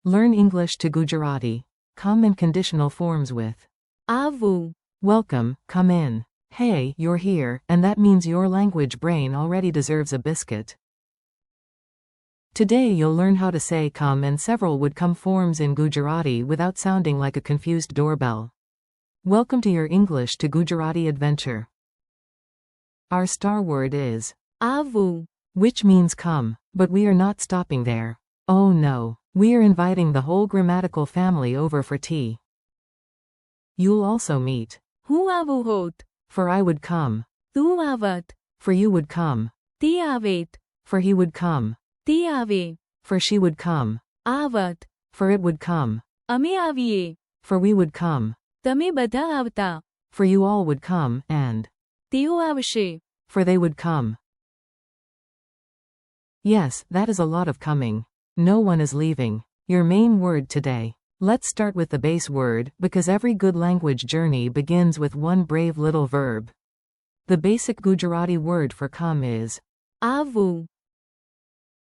Learn English to Gujarati. Come in conditional forms with Avu. welcome, come in. Hey, you're here, and that means your language brain already deserves a biscuit. Today you'll learn how to say come and several would come forms in Gujarati without sounding like a confused doorbell. Welcome to your English to Gujarati adventure. Our star word is Avu. which means come, but we are not stopping there. Oh no, we are inviting the whole grammatical family over for tea. You'll also meet Hu avu hot. for I would come, Tu avat. for you would come, Ti avet. for he would come, Ti ave. for she would come, Avat. for it would come, Ame aviye. for we would come, તમે બધા આવતા. for you all would come, and તેઓ આવશે. for they would come. Yes, that is a lot of coming. No one is leaving. Your main word today. Let's start with the base word, because every good language journey begins with one brave little verb. The basic Gujarati word for come is Avu.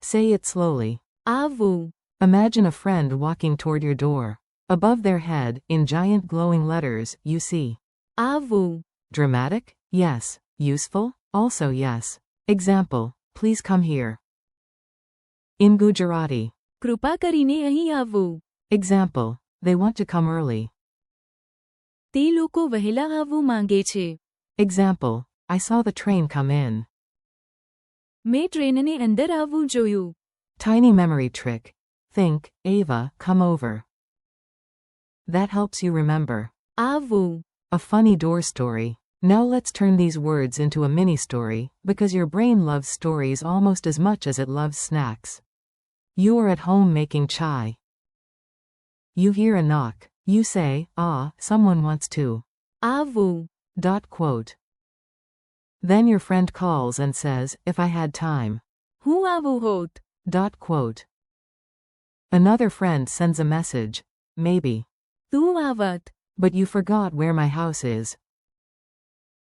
say it slowly. Avu. Imagine a friend walking toward your door. Above their head, in giant glowing letters, you see Avu. dramatic? Yes. Useful? Also yes. Example, please come here. In Gujarati. કૃપા કરીને અહીં આવવું. Example, they want to come early. તે લોકો વહેલા આવવું માંગે છે. Example, I saw the train come in. મેં ટ્રેનને અંદર આવવું જોયું. Tiny memory trick. Think, Ava, come over. That helps you remember. આવવું. A funny door story. Now let's turn these words into a mini story, because your brain loves stories almost as much as it loves snacks. You are at home making chai. You hear a knock. You say, ah, someone wants to. આવવું. Quote. Then your friend calls and says, if I had time. હું આવવું હોત. Quote. Another friend sends a message. Maybe. તું આવત. But you forgot where my house is.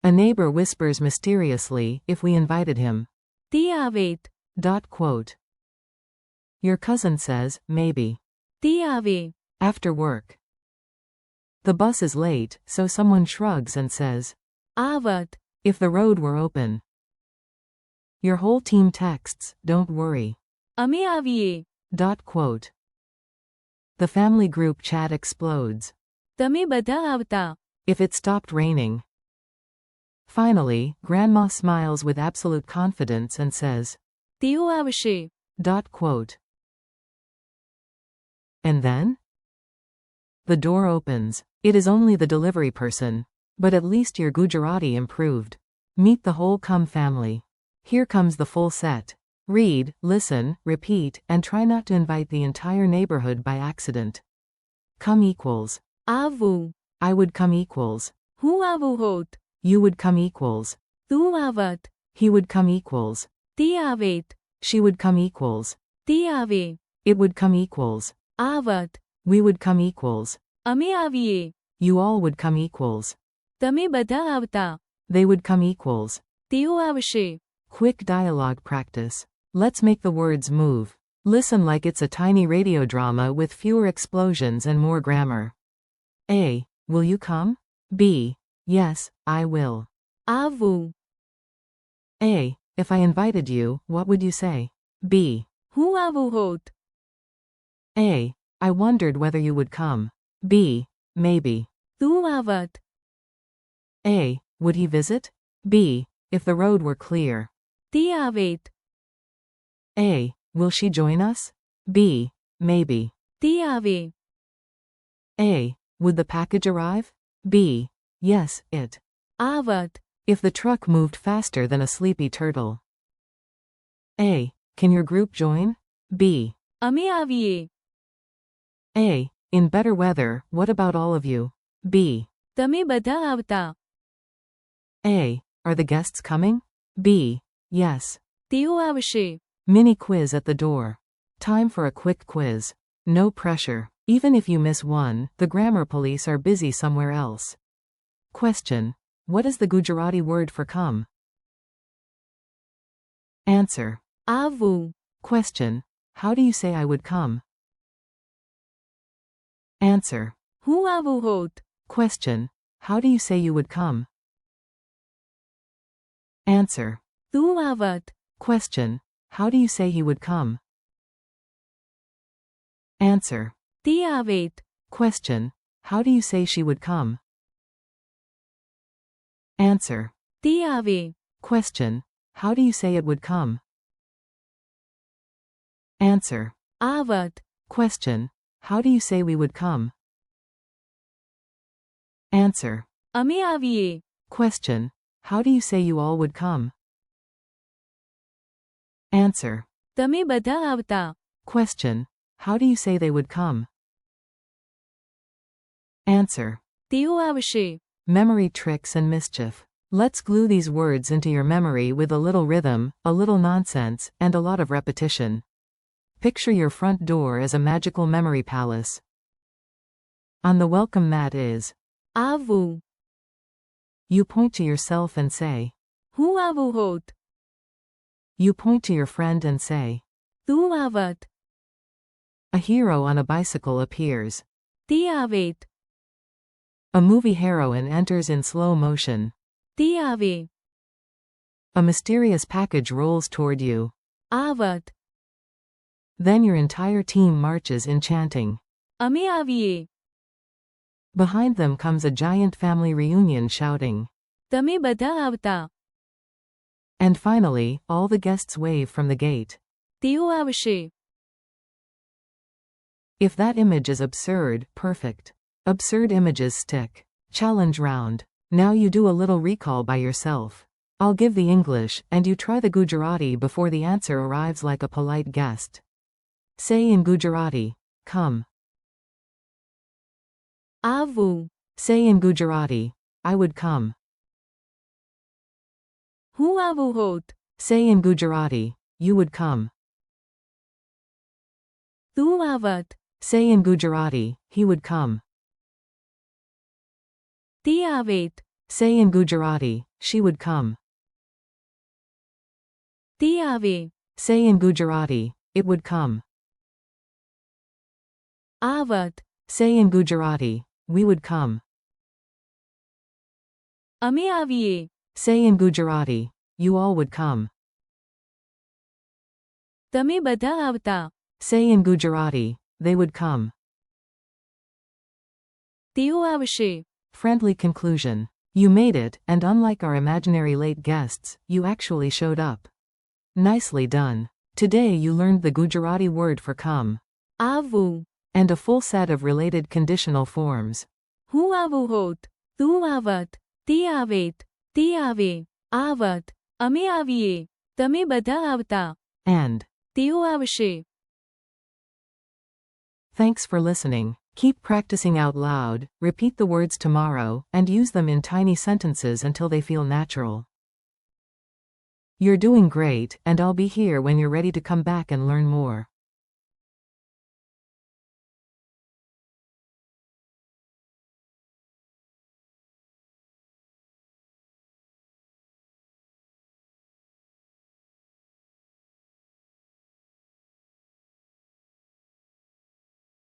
A neighbor whispers mysteriously, if we invited him. તી આવેત. Quote. Your cousin says, maybe. તી આવે. After work. The bus is late, so someone shrugs and says, આવત. if the road were open. Your whole team texts, don't worry. અમે આવીએ. Quote. The family group chat explodes. તમે બધા આવતા. If it stopped raining. Finally, Grandma smiles with absolute confidence and says, તેઓ આવશે. Quote. And then? The door opens. It is only the delivery person. But at least your Gujarati improved. Meet the whole come family. Here comes the full set. Read, listen, repeat, and try not to invite the entire neighborhood by accident. Come equals. આવવું. I would come equals. હું આવવું હોત. You would come equals. તું આવત. He would come equals. તે આવેત. She would come equals. તે આવે. It would come equals. આવત. We would come equals. અમે આવીએ. You all would come equals. તમે બધા આવતા. They would come equals. તેઓ આવશે. Quick dialogue practice. Let's make the words move. Listen like it's a tiny radio drama with fewer explosions and more grammar. A. Will you come? B. Yes, I will. આવવું. A. If I invited you, what would you say? B. હું આવવું હોત. A. I wondered whether you would come. B. Maybe. તું આવત. A. Would he visit? B. If the road were clear. તી આવેત. A. Will she join us? B. Maybe. તી આવે. A. Would the package arrive? B. Yes, it. આવત. If the truck moved faster than a sleepy turtle. A. Can your group join? B. અમે આવીએ. A. In better weather, what about all of you? B. તમે બધા આવતા. A. Are the guests coming? B. Yes. તેઓ આવશે. Mini quiz at the door. Time for a quick quiz. No pressure. Even if you miss one, the grammar police are busy somewhere else. Question. What is the Gujarati word for come? Answer. આવવું. Question. How do you say I would come? Answer. હું આવું હોત? Question. How do you say you would come? Answer. તું આવત? Question. How do you say he would come? Answer. તી આવેત? Question. How do you say she would come? Answer. તી આવે? Question. How do you say it would come? Answer. આવત? Question. How do you say we would come? Answer. અમે આવીએ? Question. How do you say you all would come? Answer. તમે બધા આવતા? Question. How do you say they would come? Answer. તેઓ આવશે? Memory tricks and mischief. Let's glue these words into your memory with a little rhythm, a little nonsense, and a lot of repetition. Picture your front door as a magical memory palace. On the welcome mat is. આવું. You point to yourself and say. હું આવું હોત? You point to your friend and say. તું આવત? A hero on a bicycle appears. તી આવેત? A movie heroine enters in slow motion. તી આવે? A mysterious package rolls toward you. આવત? Then your entire team marches in chanting. અમે આવીએ? Behind them comes a giant family reunion shouting. તમે બધા આવતા? And finally, all the guests wave from the gate. તેઓ આવશે? If that image is absurd, perfect. Absurd images stick. Challenge round. Now you do a little recall by yourself. I'll give the English, and you try the Gujarati before the answer arrives like a polite guest. Say in Gujarati, come. આવું. Say in Gujarati, I would come. હું આવું હોત? Say in Gujarati, you would come. તું આવત? Say in Gujarati, he would come. તી આવેત? Say in Gujarati, she would come. તી આવે? Say in Gujarati, it would come. આવત? Say in Gujarati, we would come. અમે આવીએ? Say in Gujarati, you all would come. તમે બધા આવતા? Say in Gujarati, they would come. તેઓ આવશે? Friendly conclusion. You made it, and unlike our imaginary late guests, you actually showed up. Nicely done. Today you learned the Gujarati word for come. આવું. And a full set of related conditional forms. હું આવું હોત? તું આવત? તી આવેત? તી આવે? આવત? અમે આવીએ? તમે બધા આવતા? And. તેઓ આવશે? Thanks for listening. Keep practicing out loud, repeat the words tomorrow, and use them in tiny sentences until they feel natural. You're doing great, and I'll be here when you're ready to come back and learn more.